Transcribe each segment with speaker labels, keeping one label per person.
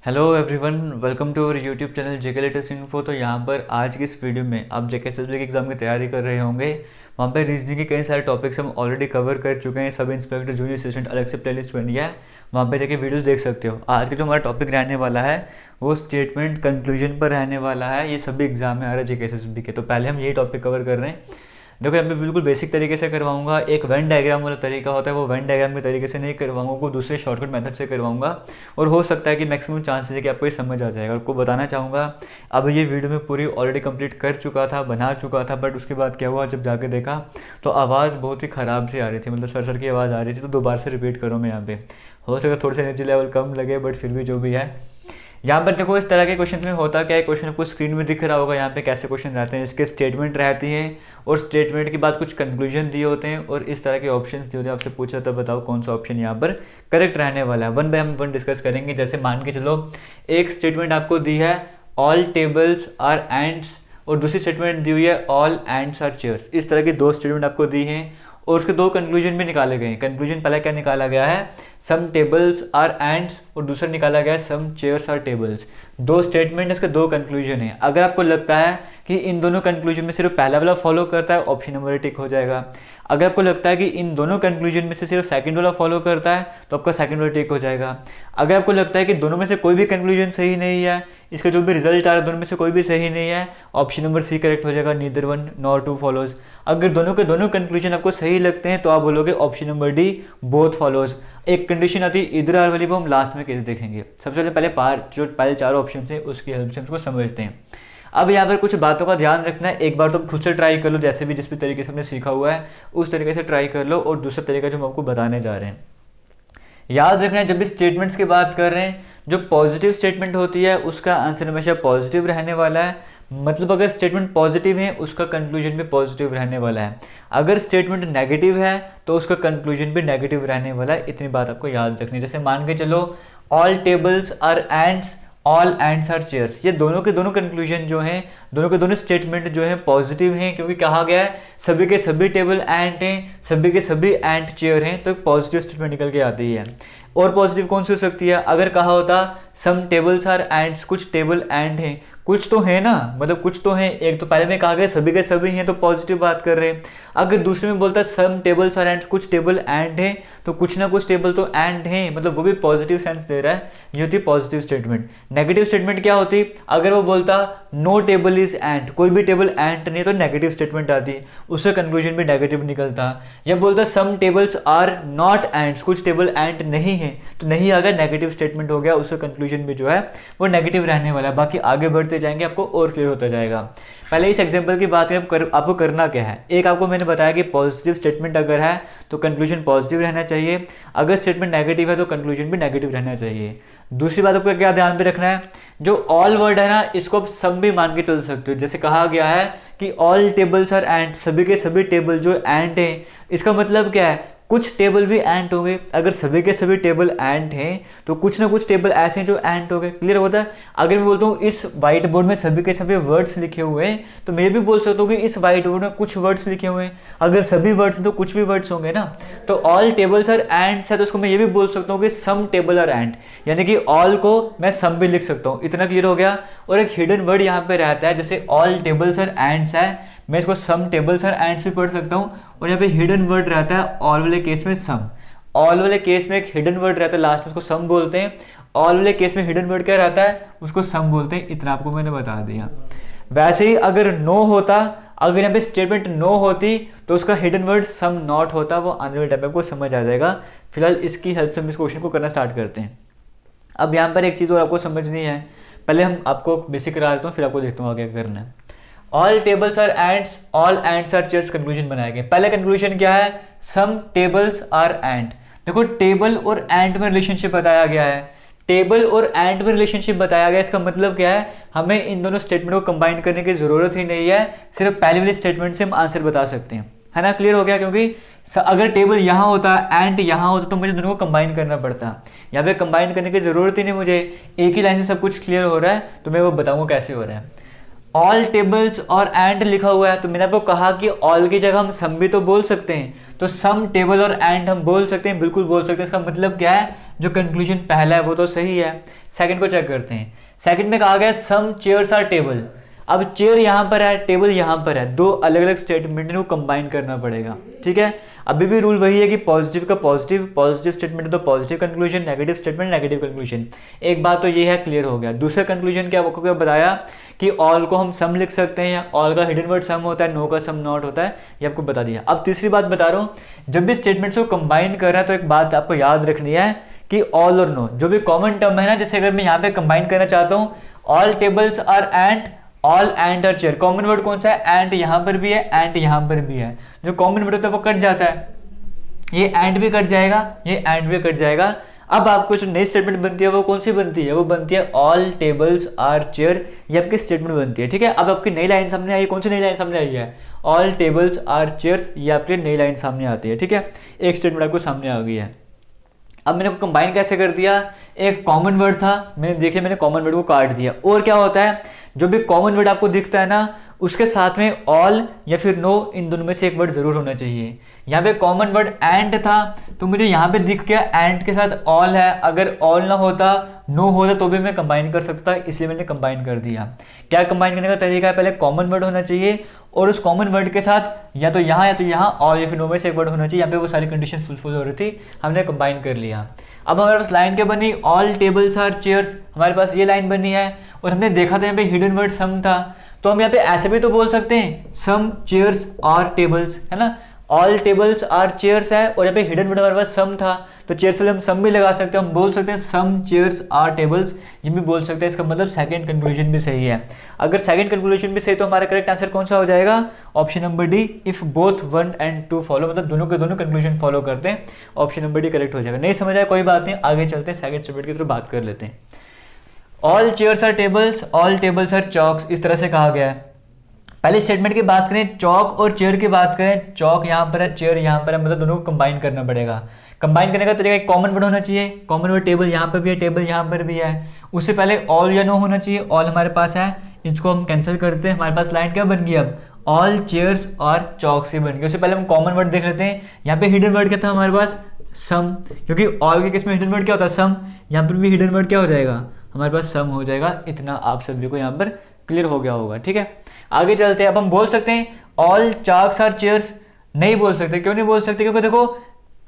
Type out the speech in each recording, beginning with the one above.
Speaker 1: Hello everyone, welcome to our YouTube channel JK latest info. तो यहाँ पर आज की इस वीडियो में आप जेके एसएसबी के एग्जाम की तैयारी कर रहे होंगे। वहाँ पर रीजनिंग के कई सारे टॉपिक्स हम ऑलरेडी कवर कर चुके हैं। सब इंस्पेक्टर जूनियर असिस्टेंट अलग से प्लेलिस्ट बनी है, वहाँ पे जाके वीडियोस देख सकते हो। आज का जो हमारा टॉपिक रहने वाला है वो स्टेटमेंट कंक्लूजन पर रहने वाला है। ये सभी एग्जाम में आ रहा है जेके एसएसबी के। तो पहले हम यही टॉपिक कवर कर रहे हैं। देखो यहाँ पे बिल्कुल बेसिक तरीके से करवाऊंगा। एक वेन डायग्राम वाला तरीका होता है, वो वेन डायग्राम के तरीके से नहीं करवाऊंगा, को दूसरे शॉर्टकट मेथड से करवाऊंगा। और हो सकता है कि मैक्सिमम चांसेस है कि आपको ये समझ आ जाएगा। आपको बताना चाहूँगा, अब ये वीडियो में पूरी ऑलरेडी कंप्लीट कर चुका था, बना चुका था, बट उसके बाद क्या हुआ, जब जाके देखा तो आवाज़ बहुत ही ख़राब सी आ रही थी, मतलब सर की आवाज़ आ रही थी। तो दोबारा से रिपीट करूँ मैं यहाँ पे। हो सकता है थोड़ा सा एनर्जी लेवल कम लगे, बट फिर भी जो भी है। यहाँ पर देखो इस तरह के क्वेश्चन में होता क्या है, क्वेश्चन आपको स्क्रीन में दिख रहा होगा। यहाँ पे कैसे क्वेश्चन रहते हैं, इसके स्टेटमेंट रहती है और स्टेटमेंट के बाद कुछ कंक्लूजन दिए होते हैं और इस तरह के ऑप्शंस दिए होते हैं। आपसे पूछा था बताओ कौन सा ऑप्शन यहाँ पर करेक्ट रहने वाला है। वन बाय वन डिस्कस करेंगे। जैसे मान के चलो एक स्टेटमेंट आपको दी है ऑल टेबल्स आर एंड्स, और दूसरी स्टेटमेंट दी हुई है ऑल एंड्स आर चेयर्स। इस तरह की दो स्टेटमेंट आपको दी हैं और उसके दो कंक्लूजन भी निकाले गए हैं। कंक्लूजन पहले क्या निकाला गया है, सम टेबल्स आर एंड्स, और दूसरा निकाला गया है सम चेयर्स आर टेबल्स। दो स्टेटमेंट, इसके दो कंक्लूजन है। अगर आपको लगता है कि इन दोनों कंक्लूजन में सिर्फ पहला वाला फॉलो करता है, ऑप्शन नंबर टिक हो जाएगा। अगर आपको लगता है कि इन दोनों कंक्लूजन में से सिर्फ सेकंड वाला फॉलो करता है, तो आपका सेकंड वाला टिक हो जाएगा। अगर आपको लगता है कि दोनों में से कोई भी कंक्लूजन सही नहीं है, इसका जो भी रिजल्ट आ रहा है दोनों में से कोई भी सही नहीं है, ऑप्शन नंबर सी करेक्ट हो जाएगा, neither one nor two follows. अगर दोनों के दोनों कंक्लूजन आपको सही लगते हैं तो आप बोलोगे option number D both follows. एक कंडीशन आती है इधर आर वाली, वो हम लास्ट में केस देखेंगे। सबसे पहले जो पहले चार ऑप्शन है उसकी हेल्प से हम उसको समझते हैं। अब यहाँ पर कुछ बातों का ध्यान रखना है। एक बार तो खुद से ट्राई कर लो, जैसे भी जिस भी तरीके से हमने सीखा हुआ है उस तरीके से ट्राई कर लो। और दूसरा तरीका जो हम आपको बताने जा रहे हैं, याद रखना है जब भी स्टेटमेंट्स की बात कर रहे हैं, जो पॉजिटिव स्टेटमेंट होती है उसका आंसर हमेशा पॉजिटिव रहने वाला है। मतलब अगर स्टेटमेंट पॉजिटिव है उसका कंक्लूजन भी पॉजिटिव रहने वाला है। अगर स्टेटमेंट नेगेटिव है तो उसका कंक्लूजन भी नेगेटिव रहने वाला है। इतनी बात आपको याद रखनी है। जैसे मान के चलो all tables are ends, all ends are chairs. ये दोनों के दोनों कंक्लूजन जो हैं, दोनों के दोनों स्टेटमेंट जो हैं पॉजिटिव हैं, क्योंकि कहा गया है सभी के सभी टेबल एंट हैं, सभी के सभी एंट चेयर हैं, तो एक पॉजिटिव स्टेटमेंट निकल के आती है। और पॉजिटिव कौन सी हो सकती है, अगर कहा होता सम टेबल्स आर एंड्स, कुछ टेबल एंड हैं, कुछ तो है ना, मतलब कुछ तो है। एक तो पहले में कहा गया सभी के सभी हैं, तो पॉजिटिव बात कर रहे हैं। अगर दूसरे में बोलता है सम टेबल्स आर एंड, कुछ टेबल एंड है, तो कुछ ना कुछ टेबल तो एंड है, मतलब वो भी पॉजिटिव सेंस दे रहा है। ये होती पॉजिटिव स्टेटमेंट। नेगेटिव स्टेटमेंट क्या होती, अगर वो बोलता नो टेबल इज एंड, कोई भी टेबल एंड नहीं, तो नेगेटिव स्टेटमेंट आती, उसका कंक्लूजन भी नेगेटिव निकलता। या बोलता सम टेबल्स आर नॉट एंड्स, कुछ टेबल एंड नहीं है, तो नहीं आ गया, नेगेटिव स्टेटमेंट हो गया, उसका कंक्लूजन भी जो है वो नेगेटिव रहने वाला है। बाकी आगे बढ़ते जाएंगे आपको और क्लियर होता जाएगा। पहले इस एग्जांपल की बात करें, आपको करना क्या है। एक आपको मैंने बताया कि पॉजिटिव स्टेटमेंट अगर है तो कंक्लूजन पॉजिटिव रहना चाहिए, अगर स्टेटमेंट नेगेटिव है तो कंक्लूजन भी नेगेटिव रहना चाहिए। दूसरी बात आपको क्या ध्यान में रखना है, जो ऑल वर्ड है ना, इसको आप सब भी मान के चल सकते हो। जैसे कहा गया है कि ऑल टेबल्स आर एंड, सभी के सभी टेबल जो एंड है, इसका मतलब क्या है, कुछ टेबल भी एंट हो गए। अगर सभी के सभी टेबल एंट हैं तो कुछ ना कुछ टेबल ऐसे हैं जो एंट हो गए। क्लियर होता है। अगर मैं बोलता हूँ इस व्हाइट बोर्ड में सभी के सभी वर्ड्स लिखे हुए हैं, तो मैं भी बोल सकता हूँ कि इस व्हाइट बोर्ड में कुछ वर्ड्स लिखे हुए हैं। अगर सभी वर्ड्स हैं तो कुछ भी वर्ड्स होंगे ना। तो ऑल टेबल्स आर एंट्स है, तो उसको मैं ये भी बोल सकता हूँ कि सम टेबल आर एंट, यानी कि ऑल को मैं सम भी लिख सकता हूँ। इतना क्लियर हो गया। और एक हिडन वर्ड यहाँ पे रहता है, जैसे ऑल टेबल्स आर एंट्स है, मैं इसको सम टेबल्स आर एंट्स भी पढ़ सकता हूँ। और यहाँ पे हिडन वर्ड रहता है ऑल वाले केस में सम। ऑल वाले केस में एक हिडन वर्ड रहता है लास्ट में, उसको सम बोलते हैं। ऑल वाले केस में हिडन वर्ड क्या रहता है, उसको सम बोलते हैं। इतना आपको मैंने बता दिया। वैसे ही अगर नो होता, अगर यहाँ पे स्टेटमेंट नो होती तो उसका हिडन वर्ड सम नॉट होता। वो आने वाले टाइम में आपको समझ आ जाएगा। फिलहाल इसकी हेल्प से हम इस क्वेश्चन को करना स्टार्ट करते हैं। अब यहाँ पर एक चीज़ और आपको समझनी है, पहले हम आपको बेसिक करा देता हूँ, फिर आपको देखता हूँ आगे क्या करना है। All tables are ends, all ends are chairs conclusion बनाए गए। पहले कंक्लूजन क्या है, सम टेबल्स आर एंड। देखो टेबल और एंड में रिलेशनशिप बताया गया है, टेबल और एंड में रिलेशनशिप बताया गया। इसका मतलब क्या है, हमें इन दोनों स्टेटमेंट को कंबाइन करने की जरूरत ही नहीं है, सिर्फ पहले वाले स्टेटमेंट से हम आंसर बता सकते हैं, है ना। क्लियर हो गया। क्योंकि अगर टेबल यहाँ होता एंड यहाँ होता तो मुझे दोनों को कंबाइन करना पड़ता। यहाँ पे कंबाइन करने की जरूरत ही नहीं, मुझे एक ही लाइन से सब कुछ क्लियर हो रहा है, तो मैं वो बताऊंगा कैसे हो रहा है। ऑल टेबल्स और एंड लिखा हुआ है, तो मैंने आपको कहा कि ऑल की जगह हम सम भी तो बोल सकते हैं, तो सम टेबल और एंड हम बोल सकते हैं, बिल्कुल बोल सकते हैं। इसका मतलब क्या है, जो कंक्लूजन पहला है वो तो सही है। सेकंड को चेक करते हैं। सेकंड में कहा गया सम चेयर्स आर टेबल। अब चेयर यहाँ पर है, टेबल यहाँ पर है, दो अलग अलग स्टेटमेंट को कंबाइन करना पड़ेगा। ठीक है, अभी भी रूल वही है कि पॉजिटिव का पॉजिटिव, पॉजिटिव स्टेटमेंट है तो positive conclusion, negative statement negative conclusion. एक बात तो ये है, क्लियर हो गया। दूसरा कंक्लूजन क्या आपको क्या बताया कि ऑल को हम सम लिख सकते हैं, या ऑल का हिडन वर्ड सम होता है, नो का सम नॉट होता है, ये आपको बता दिया। अब तीसरी बात बता रहा हूँ, जब भी स्टेटमेंट्स को कंबाइन कर रहा है तो एक बात आपको याद रखनी है कि ऑल और नो जो भी कॉमन टर्म है ना, जैसे अगर मैं यहाँ पे कंबाइन करना चाहता हूँ all tables are end, all end और चेयर, कॉमन वर्ड कौन सा है, एंड यहाँ पर भी है, एंड यहाँ पर भी है। जो कॉमन वर्ड होता है वो कट जाता है, ये एंड भी कट जाएगा, ये एंड भी कट जाएगा। अब आपको जो नई स्टेटमेंट बनती है वो कौन सी बनती है, वो बनती है ऑल टेबल्स आर चेयर, ये आपकी स्टेटमेंट बनती है। ठीक है, अब आपकी नई लाइन सामने आई, कौन सी नई लाइन सामने आई है, ऑल टेबल्स आर चेयर्स, ये आपकी नई लाइन सामने आती है। ठीक है, एक स्टेटमेंट आपको सामने आ गई है। अब मैंने कंबाइन कैसे कर दिया, एक कॉमन वर्ड था, मैंने देखिए मैंने कॉमन वर्ड को काट दिया। और क्या होता है, जो भी कॉमन वर्ड आपको दिखता है ना, उसके साथ में ऑल या फिर नो, इन दोनों में से एक वर्ड जरूर होना चाहिए। यहाँ पे कॉमन वर्ड एंड था तो मुझे यहाँ पे दिख गया एंड के साथ ऑल है, अगर ऑल ना होता, नो होता तो भी मैं कंबाइन कर सकता, इसलिए मैंने कंबाइन कर दिया। क्या कंबाइन करने का तरीका है, पहले कॉमन वर्ड होना चाहिए और उस कॉमन वर्ड के साथ या तो यहाँ ऑल या फिर नो में से एक वर्ड होना चाहिए। यहाँ पे वो सारी कंडीशन फुलफिल हो रही थी, हमने कंबाइन कर लिया। अब हमारे पास लाइन क्या बनी, ऑल टेबल्स आर चेयर्स, हमारे पास ये लाइन बनी है। और हमने देखा था यहाँ पे हिडन वर्ड सम था, तो हम यहाँ पे ऐसे भी तो बोल सकते हैं सम चेयर्स आर टेबल्स, है ना, ऑल टेबल्स आर चेयर्स है और यहाँ पे हिडन वर्ड हमारे पास सम था, तो चेयर्स वाले हम सम भी लगा सकते हैं, हम बोल सकते हैं सम चेयर्स आर टेबल्स, ये भी बोल सकते हैं। इसका मतलब सेकंड कंक्लूजन भी सही है। अगर सेकंड कंक्लूजन भी सही तो हमारा करेक्ट आंसर कौन सा हो जाएगा, option number D, if both 1 and 2 follow, मतलब दोनों के दोनों कंक्लूजन फॉलो करते हैं, ऑप्शन नंबर डी करेक्ट हो जाएगा। नहीं समझ आया कोई बात नहीं, आगे चलते हैं, सेकंड स्टेटमेंट की तरफ बात कर लेते हैं। All chairs are tables, all tables are chalks, इस तरह से कहा गया है। पहले स्टेटमेंट की बात करें, चौक और चेयर की बात करें, चौक यहाँ पर है, चेयर यहाँ पर है, मतलब दोनों को कंबाइन करना पड़ेगा। कंबाइन करने का तरीका एक कॉमन वर्ड होना चाहिए, कॉमन वर्ड टेबल यहाँ पर भी है, टेबल यहाँ पर भी है। उससे पहले ऑल या नो होना चाहिए, ऑल हमारे पास है, इसको हम कैंसिल करते हैं। हमारे पास लाइन क्या बन गई, अब ऑल चेयर्स और चौक से बन गई। उससे पहले हम कॉमन वर्ड देख लेते हैं। यहाँ पे हिडन वर्ड क्या था हमारे पास, सम, क्योंकि ऑल के केस में हिडन वर्ड क्या होता है, सम, यहाँ पर भी हिडन वर्ड क्या हो जाएगा, हमारे पास सम हो जाएगा। इतना आप सभी को यहाँ पर क्लियर हो गया होगा। ठीक है, आगे चलते हैं। अब हम बोल सकते हैं ऑल चाक्स आर चेयर्स, नहीं बोल सकते। क्यों नहीं बोल सकते, क्योंकि देखो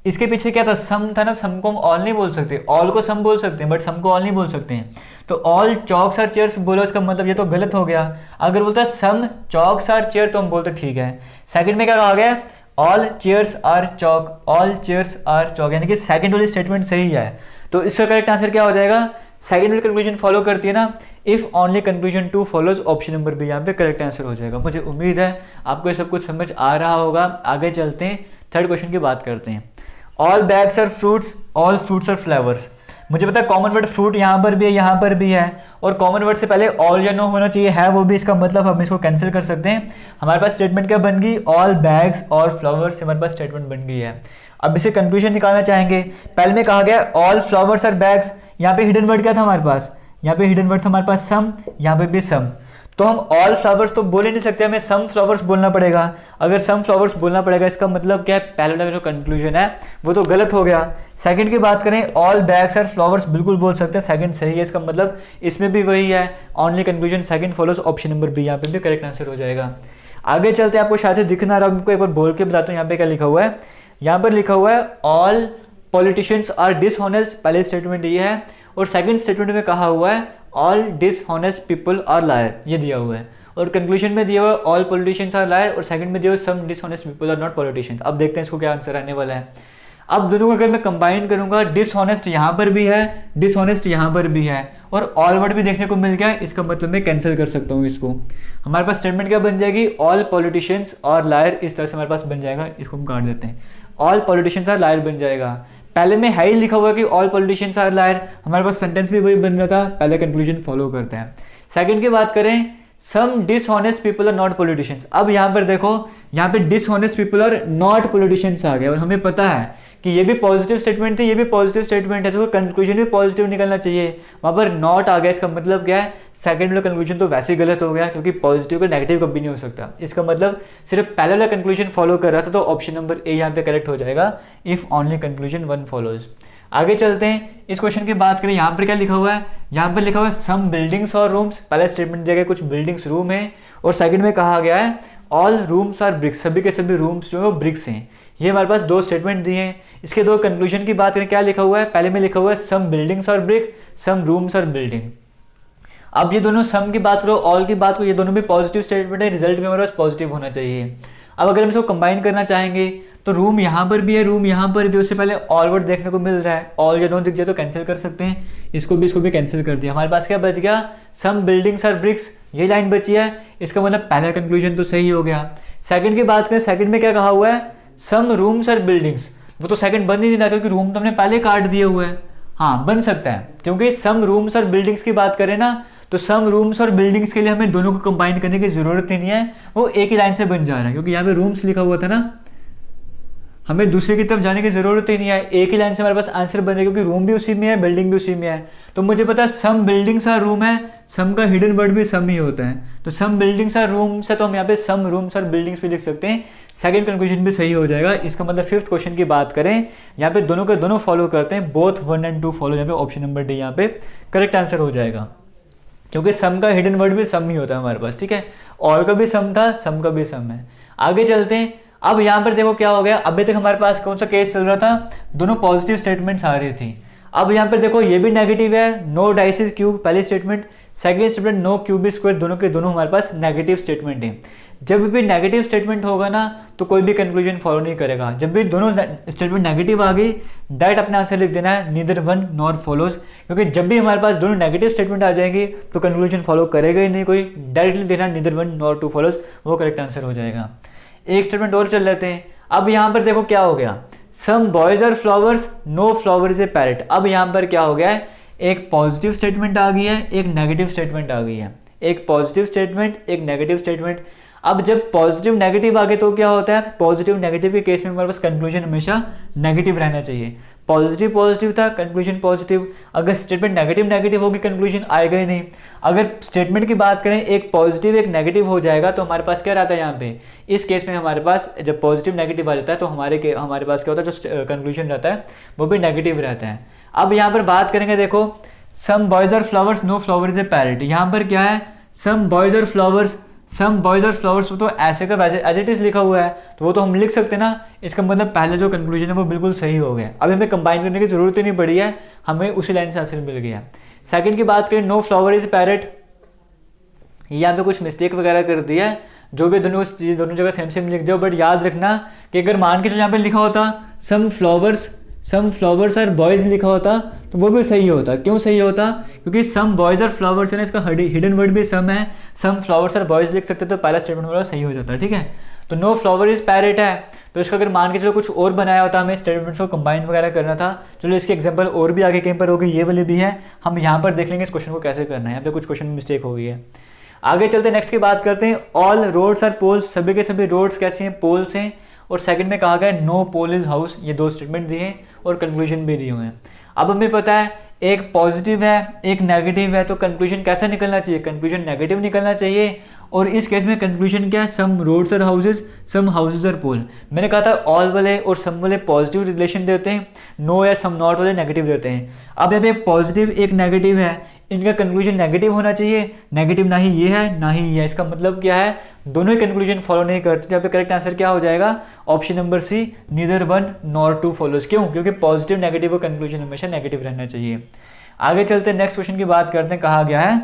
Speaker 1: इसके पीछे क्या था, सम था ना, सम को हम ऑल नहीं बोल सकते, ऑल को सम बोल सकते हैं बट सम को ऑल नहीं बोल सकते हैं। तो ऑल चॉक्स आर चेयर्स बोलो, इसका मतलब ये तो गलत हो गया। अगर बोलता है सम चॉक्स आर चेयर तो हम बोलते ठीक है। सेकंड में क्या कहा गया, all chairs are chalk, all chairs are chalk, यानी कि सेकंड वाली स्टेटमेंट सही है। तो इसका करेक्ट आंसर क्या हो जाएगा, सेकंड वाली कंक्लूजन फॉलो करती है ना, if only conclusion 2 follows, option number B यहाँ पे करेक्ट आंसर हो जाएगा। मुझे उम्मीद है आपको ये सब कुछ समझ आ रहा होगा। आगे चलते हैं, थर्ड क्वेश्चन की बात करते हैं। All bags are fruits, all fruits are flowers. मुझे पता है कॉमन वर्ड फ्रूट यहाँ पर भी है, यहाँ पर भी है, और कॉमन वर्ड से पहले ऑल या नो होना चाहिए, है वो भी, इसका मतलब हम इसको कैंसिल कर सकते हैं। हमारे पास स्टेटमेंट क्या बन गई, ऑल बैग्स और फ्लावर्स, हमारे पास स्टेटमेंट बन गई है। अब इसे कंक्लूजन निकालना चाहेंगे। पहले में कहा गया ऑल फ्लावर्स आर बैग्स, यहाँ पे हिडन वर्ड क्या था हमारे पास, यहाँ पे हिडन वर्ड था हमारे पास सम, यहाँ पे भी सम। तो हम ऑल फ्लावर्स तो बोल ही नहीं सकते, हमें सम फ्लावर्स बोलना पड़ेगा। अगर सम फ्लावर्स बोलना पड़ेगा, इसका मतलब क्या है, पहले वाला जो कंक्लूजन है वो तो गलत हो गया। सेकंड की बात करें, ऑल बैग्स आर फ्लावर्स बिल्कुल बोल सकते हैं, सेकंड सही है। इसका मतलब इसमें भी वही है, only conclusion second follows, option number B यहाँ पे भी करेक्ट आंसर हो जाएगा। आगे चलते हैं, आपको शायद से दिख ना रहा, आपको एक बार बोल के बताता हूँ यहाँ पे क्या लिखा हुआ है। यहाँ पर लिखा हुआ है ऑल पॉलिटिशियंस आर डिसऑनेस्ट, पहले स्टेटमेंट ये है, और सेकंड स्टेटमेंट में कहा हुआ है all dishonest people are liar, ये दिया हुआ है। और कंक्लूजन में दिया हुआ है ऑल पॉलिटिशियंस आर लायर, और सेकंड में दिया हुआ some dishonest people are not politicians. अब देखते हैं इसको क्या आंसर आने वाला है। अब दोनों को अगर मैं कंबाइन करूंगा, डिसऑनेस्ट यहाँ पर भी है, डिसऑनेस्ट यहाँ पर भी है, और ऑल वर्ड भी देखने को मिल गया, इसका मतलब मैं कैंसिल कर सकता हूँ इसको। हमारे पास स्टेटमेंट क्या बन जाएगी, ऑल पॉलिटिशियंस आर लायर, इस तरह से हमारे पास बन जाएगा। इसको हम काट देते हैं, ऑल पॉलिटिशियंस आर लायर बन जाएगा। पहले में है ही लिखा हुआ कि ऑल पॉलिटिशियंस आर लायर, हमारे पास सेंटेंस भी वही बन रहा था, पहले कंक्लूजन फॉलो करते हैं। सेकंड की बात करें, some dishonest people are not politicians. अब यहाँ पर देखो, यहाँ पे dishonest people are not politicians आ गया, और हमें पता है कि ये भी पॉजिटिव स्टेटमेंट थी, ये भी पॉजिटिव स्टेटमेंट है, तो कंक्लूजन भी पॉजिटिव निकलना चाहिए। वहाँ पर नॉट आ गया, इसका मतलब क्या है, सेकंड वाला कंक्लूजन तो वैसे ही गलत हो गया, क्योंकि पॉजिटिव का नेगेटिव कभी नहीं हो सकता। इसका मतलब सिर्फ पहले वाला कंक्लूजन फॉलो कर रहा था, तो ऑप्शन नंबर ए यहाँ पे करेक्ट हो जाएगा, इफ ओनली कंक्लूजन 1 फॉलोज। आगे चलते हैं, इस क्वेश्चन की बात करें, यहाँ पर क्या लिखा हुआ है, यहाँ पर लिखा हुआ है सम बिल्डिंग्स और रूम्स। पहला स्टेटमेंट दिया गया कुछ बिल्डिंग्स रूम है, और सेकंड में कहा गया है ऑल रूम्स आर ब्रिक्स, सभी के सभी रूम्स जो है वो ब्रिक्स हैं। ये हमारे पास दो स्टेटमेंट दिए हैं। इसके दो कंक्लूजन की बात करें, क्या लिखा हुआ है, पहले में लिखा हुआ है सम बिल्डिंग्स और ब्रिक, सम रूम्स और बिल्डिंग। अब ये दोनों सम की बात करो, ऑल की बात करो, ये दोनों भी पॉजिटिव स्टेटमेंट है, रिजल्ट में हमारे पास पॉजिटिव होना चाहिए। अब अगर हम इसको कंबाइन करना चाहेंगे तो रूम यहाँ पर भी है, रूम यहाँ पर भी, उससे पहले ऑल वर्ड देखने को मिल रहा है, ऑल या नो दिख जाए तो कैंसिल कर सकते हैं, इसको भी कैंसिल कर दिया। हमारे पास क्या बच गया, सम बिल्डिंग्स आर ब्रिक्स, ये लाइन बची है। इसका मतलब पहला कंक्लूजन तो सही हो गया। सेकंड की बात करें, सेकंड में क्या कहा हुआ है, सम रूम्स आर बिल्डिंग्स, वो तो सेकंड बन ही नहीं रहा क्योंकि रूम तो हमने पहले काट दिए हुए हैं। हाँ बन सकता है, क्योंकि सम रूम्स और बिल्डिंग्स की बात करें ना, तो सम रूम्स और बिल्डिंग्स के लिए हमें दोनों को कंबाइन करने की जरूरत ही नहीं है, वो एक ही लाइन से बन जा रहा है। क्योंकि यहाँ पे रूम्स लिखा हुआ था ना, हमें दूसरे की तरफ जाने की जरूरत ही नहीं है, एक ही लाइन से हमारे पास आंसर बन रहा है, क्योंकि रूम भी उसी में है, बिल्डिंग भी उसी में है। तो मुझे पता है सम बिल्डिंग्स आर रूम है, सम का हिडन वर्ड भी सम ही होता है, तो सम बिल्डिंग्स आर रूम्स है, तो हम यहाँ पे सम रूम्स और बिल्डिंग्स भी लिख सकते हैं। सेकंड कंक्लूजन भी सही हो जाएगा। इसका मतलब फिफ्थ क्वेश्चन की बात करें, यहाँ पे दोनों के दोनों फॉलो करते हैं, बोथ 1 और 2 फॉलो, यहाँ पे ऑप्शन नंबर डी यहाँ पे करेक्ट आंसर हो जाएगा, क्योंकि सम का हिडन वर्ड भी सम ही होता है हमारे पास। ठीक है, ऑल का भी सम था, सम का भी सम है। आगे चलते हैं, अब यहाँ पर देखो क्या हो गया, अभी तक हमारे पास कौन सा केस चल रहा था, दोनों पॉजिटिव स्टेटमेंट्स आ रही थी। अब यहाँ पर देखो ये भी नेगेटिव है, नो डाइस इज क्यूब पहली statement, second statement no cube is square, दोनों के दोनों हमारे पास नेगेटिव स्टेटमेंट है। जब भी नेगेटिव स्टेटमेंट होगा ना तो कोई भी कंक्लूजन फॉलो नहीं करेगा। जब भी दोनों स्टेटमेंट नेगेटिव आ गई, डायरेक्ट अपना आंसर लिख देना है, नीदर वन नॉर फॉलोज, क्योंकि जब भी हमारे पास दोनों नेगेटिव स्टेटमेंट आ जाएंगी तो कंक्लूजन फॉलो करेगा ही नहीं कोई, डायरेक्टली देना neither one nor two follows, वो करेक्ट आंसर हो जाएगा। एक स्टेटमेंट और चल लेते हैं। अब यहाँ पर देखो क्या हो गया, some boys are flowers, no flower is a parrot. अब यहाँ पर क्या हो गया है, एक पॉजिटिव स्टेटमेंट आ गई है, एक नेगेटिव स्टेटमेंट आ गई है, एक पॉजिटिव स्टेटमेंट, एक नेगेटिव स्टेटमेंट। अब जब पॉजिटिव नेगेटिव आ गए तो क्या होता है, पॉजिटिव नेगेटिव के केस में हमारे पास कंक्लूजन हमेशा नेगेटिव रहना चाहिए। पॉजिटिव पॉजिटिव था, कंक्लूजन पॉजिटिव। अगर स्टेटमेंट नेगेटिव नेगेटिव होगी, कंक्लूजन आएगा ही नहीं। अगर स्टेटमेंट की बात करें, एक पॉजिटिव एक नेगेटिव हो जाएगा तो हमारे पास क्या रहता है यहाँ पे, इस केस में हमारे पास जब पॉजिटिव नेगेटिव आ जाता है तो हमारे पास क्या होता है, जो कंक्लूजन रहता है वो भी नेगेटिव रहता है। अब यहाँ पर बात करेंगे, देखो some boys are flowers, no flower is a parrot. यहाँ पर क्या है, some boys are flowers, some boys are flowers, वो तो ऐसे का एज इट इज लिखा हुआ है तो वो तो हम लिख सकते हैं ना। इसका मतलब पहले जो कंक्लूजन है वो बिल्कुल सही हो गया। अभी हमें कंबाइन करने की जरूरत ही नहीं पड़ी है, हमें उसी लाइन से आंसर मिल गया। सेकंड की बात करें, नो फ्लावर इज पैरेट, यहाँ पे कुछ मिस्टेक वगैरह कर दिया है, जो भी दोनों चीज़ दोनों जगह सेम सेम लिख दो, बट याद रखना कि अगर मान के जो यहाँ पे लिखा होता सम फ्लावर्स आर बॉयज लिखा होता तो वो भी सही होता। क्यों सही होता, क्योंकि सम बॉयज आर फ्लावर्स है ना, इसका हिडन वर्ड भी सम है, सम फ्लावर्स आर बॉयज लिख सकते तो पहला स्टेटमेंट वाला सही हो जाता। ठीक है, तो नो फ्लावर इज पैरेट है, तो इसका अगर मान के चलो कुछ और बनाया होता, हमें स्टेटमेंट्स को कंबाइन वगैरह करना था। चलो इसके एग्जांपल और भी आगे कहीं पर होगी, ये वाली भी है, हम यहाँ पर देख लेंगे इस क्वेश्चन को कैसे करना है। यहाँ पे कुछ क्वेश्चन में मिस्टेक हो गई है। आगे चलते नेक्स्ट की बात करते हैं, ऑल रोड्स आर पोल्स, सभी के सभी रोड्स कैसे हैं, पोल्स हैं। और सेकंड में कहा गया नो पोल इज हाउस, ये दो स्टेटमेंट दिए हैं और कंक्लूजन भी दिए हुए हैं। अब हमें पता है एक पॉजिटिव है एक नेगेटिव है, तो कंक्लूजन कैसा निकलना चाहिए, कंक्लूजन नेगेटिव निकलना चाहिए। और इस केस में कंक्लूजन क्या है, some roads are houses, some houses are pole. मैंने कहा था ऑल वाले और सम वाले पॉजिटिव रिलेशन देते हैं, नो या सम नॉट वाले नेगेटिव देते हैं। अब यहाँ पे पॉजिटिव एक नेगेटिव है, इनका कंक्लूजन नेगेटिव होना चाहिए, नेगेटिव ना ही ये है ना ही ये है। इसका मतलब क्या है, दोनों ही कंक्लूजन फॉलो नहीं करते। यहाँ पे करेक्ट आंसर क्या हो जाएगा, option number C, neither one nor two follows. क्यों, क्योंकि पॉजिटिव नेगेटिव का कंक्लूजन हमेशा नेगेटिव रहना चाहिए। आगे चलते हैं नेक्स्ट क्वेश्चन की बात करते हैं। कहा गया है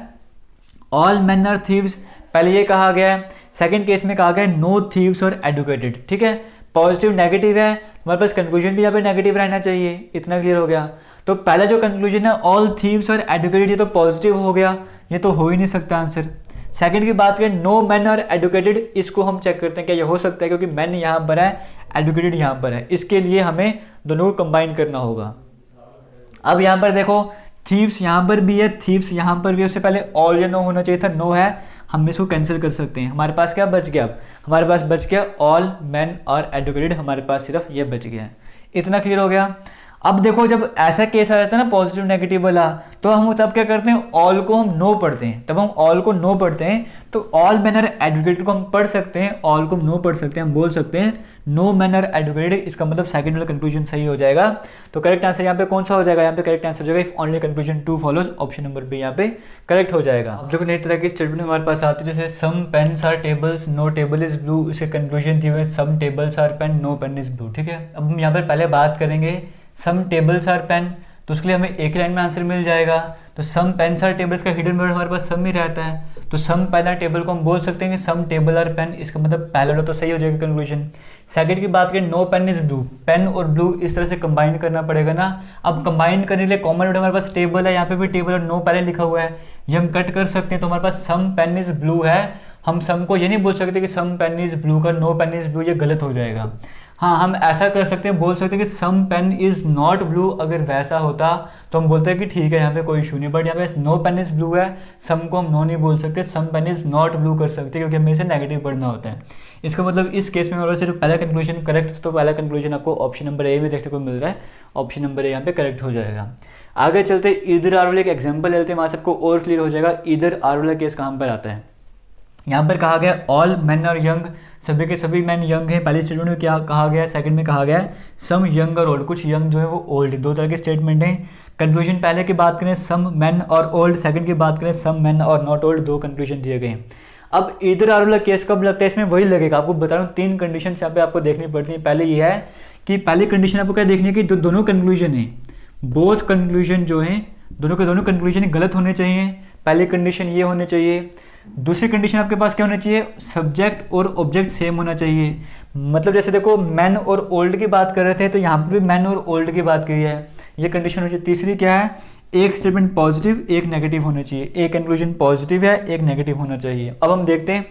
Speaker 1: ऑल मैन आर थीव्स, पहले ये कहा गया है। सेकंड केस में कहा गया है नो थीव्स और एडुकेटेड। ठीक है, पॉजिटिव नेगेटिव है, हमारे पास कंक्लूजन भी यहाँ पे नेगेटिव रहना चाहिए। इतना क्लियर हो गया। तो पहला जो कंक्लूजन है ऑल थीव्स और एडुकेटेड, ये तो पॉजिटिव हो गया, ये तो हो ही नहीं सकता आंसर। सेकंड की बात करें नो मैन और एडुकेटेड, इसको हम चेक करते हैं क्या ये हो सकता है, क्योंकि मैन यहाँ पर है एडुकेटेड यहाँ पर है, इसके लिए हमें दोनों को कंबाइन करना होगा। अब यहाँ पर देखो थीव्स यहाँ पर भी है, थीव्स यहाँ पर भी है, उससे पहले ऑल या नो होना चाहिए था, नो है, हम इसको कैंसिल कर सकते हैं। हमारे पास क्या बच गया, अब हमारे पास बच गया ऑल मैन और एडुकेटेड, हमारे पास सिर्फ ये बच गया है। इतना क्लियर हो गया। अब देखो जब ऐसा केस आ जाता है ना पॉजिटिव नेगेटिव वाला, तो हम तब क्या करते हैं, ऑल को हम नो पढ़ते हैं। तब हम ऑल को नो पढ़ते हैं तो ऑल मैनर एडवोकेटेड को हम पढ़ सकते हैं, ऑल को हम नो पढ़ सकते हैं, हम बोल सकते हैं नो मैनर एडवोकेटेड। इसका मतलब सेकंड वाला कंक्लूजन सही हो जाएगा। तो करेक्ट आंसर यहाँ पे कौन सा हो जाएगा, यहाँ पे करेक्ट आंसर हो जाएगा if only conclusion 2 follows, option number B यहाँ पे करेक्ट हो जाएगा। अब देखो नई तरह की स्टेटमेंट हमारे पास आती है, जैसे some pens are tables, no table is blue. इसके कंक्लूजन दिए हुए some tables are pen, no pen is blue. ठीक है, अब हम यहाँ पर पहले बात करेंगे सम टेबल्स आर पेन, तो उसके लिए हमें एक लाइन में आंसर मिल जाएगा। तो सम पेन्स आर टेबल्स का हिडन वर्ड हमारे पास सम ही रहता है, तो सम पहला टेबल को हम बोल सकते हैं कि सम टेबल आर पेन। इसका मतलब पहला तो सही हो जाएगा कंक्लूजन। सेकंड की बात करें, no pen is blue, pen और ब्लू इस तरह से कंबाइन करना पड़ेगा ना। अब कंबाइन करने के लिए कॉमन वर्ड हमारे पास टेबल है, यहाँ पे भी टेबल और नो पहले लिखा हुआ है, ये हम कट कर सकते हैं। तो हमारे पास सम पेन इज ब्लू है, हम सम को ये नहीं बोल सकते कि सम पेन इज ब्लू का नो पेन इज ब्लू, ये गलत हो जाएगा। हाँ, हम ऐसा कर सकते हैं, बोल सकते हैं कि some pen is not blue. अगर वैसा होता तो हम बोलते हैं कि ठीक है यहाँ पे कोई इशू नहीं, बट यहाँ पे नो पेन इज ब्लू है, सम को हम नो नहीं बोल सकते, some pen is not blue कर सकते क्योंकि हमें इसे नेगेटिव पढ़ना होता है। इसका मतलब इस केस में हमारा सिर्फ पहला कंक्लूजन करेक्ट, तो पहला कंक्लूजन आपको ऑप्शन नंबर ए में देखने को मिल रहा है, ऑप्शन नंबर ए यहाँ पे करेक्ट हो जाएगा। आगे चलते इधर आर वाले एक एग्जाम्पल लेते हैं, वहाँ सबको और क्लियर हो जाएगा इधर आर वाला केस कहाँ पर आता है। यहाँ पर कहा गया ऑल मैन आर यंग, सभी के सभी मैन यंग हैं। पहली स्टेटमेंट में क्या कहा गया है, सेकंड में कहा गया है सम यंग और ओल्ड, कुछ यंग जो है वो ओल्ड, दो तरह के स्टेटमेंट हैं। कंक्लूजन पहले की बात करें सम मैन और ओल्ड, सेकंड की बात करें सम मैन और नॉट ओल्ड, दो कंक्लूजन दिए गए हैं। अब इधर आर वाला केस कब लगता है, इसमें वही लगेगा। आपको बता रहा हूँ 3 कंडीशन यहाँ पे आपको देखनी पड़ती है। पहले ये है कि पहली कंडीशन आपको क्या देखनी है कि दोनों कंक्लूजन है, बोथ कंक्लूजन जो हैं दोनों के दोनों कंक्लूजन गलत होने चाहिए। पहली कंडीशन ये होने चाहिए। दूसरी कंडीशन आपके पास क्या होना चाहिए, सब्जेक्ट और ऑब्जेक्ट सेम होना चाहिए। मतलब जैसे देखो मैन और ओल्ड की बात कर रहे थे, तो यहाँ पर भी मैन और ओल्ड की बात करी है, ये कंडीशन होनी चाहिए। तीसरी क्या है, एक स्टेटमेंट पॉजिटिव एक नेगेटिव होना चाहिए, एक कंक्लूजन पॉजिटिव है एक नेगेटिव होना चाहिए। अब हम देखते हैं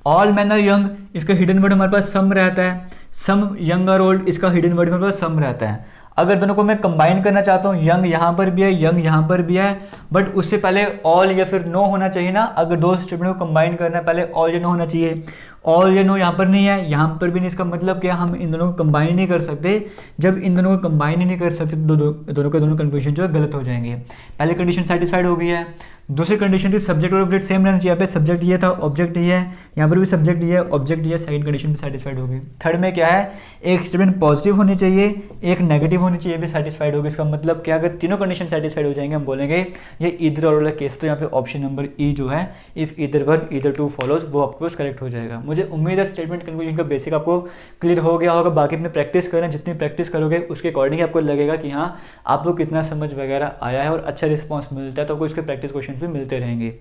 Speaker 1: ऑल मैन आर यंग, इसका हिडन वर्ड हमारे पास सम रहता है, सम यंग आर ओल्ड, इसका हिडन वर्ड हमारे पास सम रहता है। अगर दोनों को मैं कंबाइन करना चाहता हूँ, यंग यहाँ पर भी है यंग यहाँ पर भी है, बट उससे पहले ऑल या फिर नो होना चाहिए ना। अगर दो स्टेटमेंट को कंबाइन करना है पहले ऑल या नो होना चाहिए, ऑल या नो यहाँ पर नहीं है यहाँ पर भी नहीं। इसका मतलब क्या, हम इन दोनों को कंबाइन नहीं कर सकते। जब इन दोनों को कंबाइन ही नहीं कर सकते तो दोनों के दोनों कंक्लूजन जो है गलत हो जाएंगे। पहली कंडीशन सेटिस्फाइड हो गई है। दूसरी कंडीशन थी सब्जेक्ट और ऑब्जेक्ट सेम रहना चाहिए, यहाँ पे सब्जेक्ट ये था ऑब्जेक्ट ये है, यहाँ पर भी सब्जेक्ट ये है ऑब्जेक्ट ये, सेकंड कंडीशन भी सेटिस्फाइड होगी। थर्ड में क्या है, एक स्टेटमेंट पॉजिटिव होनी चाहिए एक नेगेटिव होनी चाहिए, भी सेटिस्फाइड होगी। इसका मतलब क्या, अगर तीनों कंडीशन सेटिस्फाइड हो जाएंगे हम बोलेंगे ये इधर और वाला केस। तो यहाँ पे ऑप्शन नंबर ई जो है इफ इधर वन इधर टू फॉलोज, वो आपके पास करेक्ट हो जाएगा। मुझे उम्मीद है स्टेटमेंट कंक्लूजन का बेसिक आपको क्लियर हो गया होगा। बाकी अपने प्रैक्टिस करें, जितनी प्रैक्टिस करोगे उसके अकॉर्डिंग आपको लगेगा कि हाँ आपको कितना समझ वगैरह आया है और अच्छा रिस्पॉन्स मिलता है, तो आपको इसके प्रैक्टिस क्वेश्चन भी मिलते रहेंगे।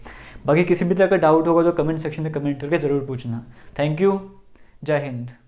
Speaker 1: बाकी किसी भी तरह का डाउट होगा तो कमेंट सेक्शन में कमेंट करके ज़रूर पूछना। थैंक यू, जय हिंद।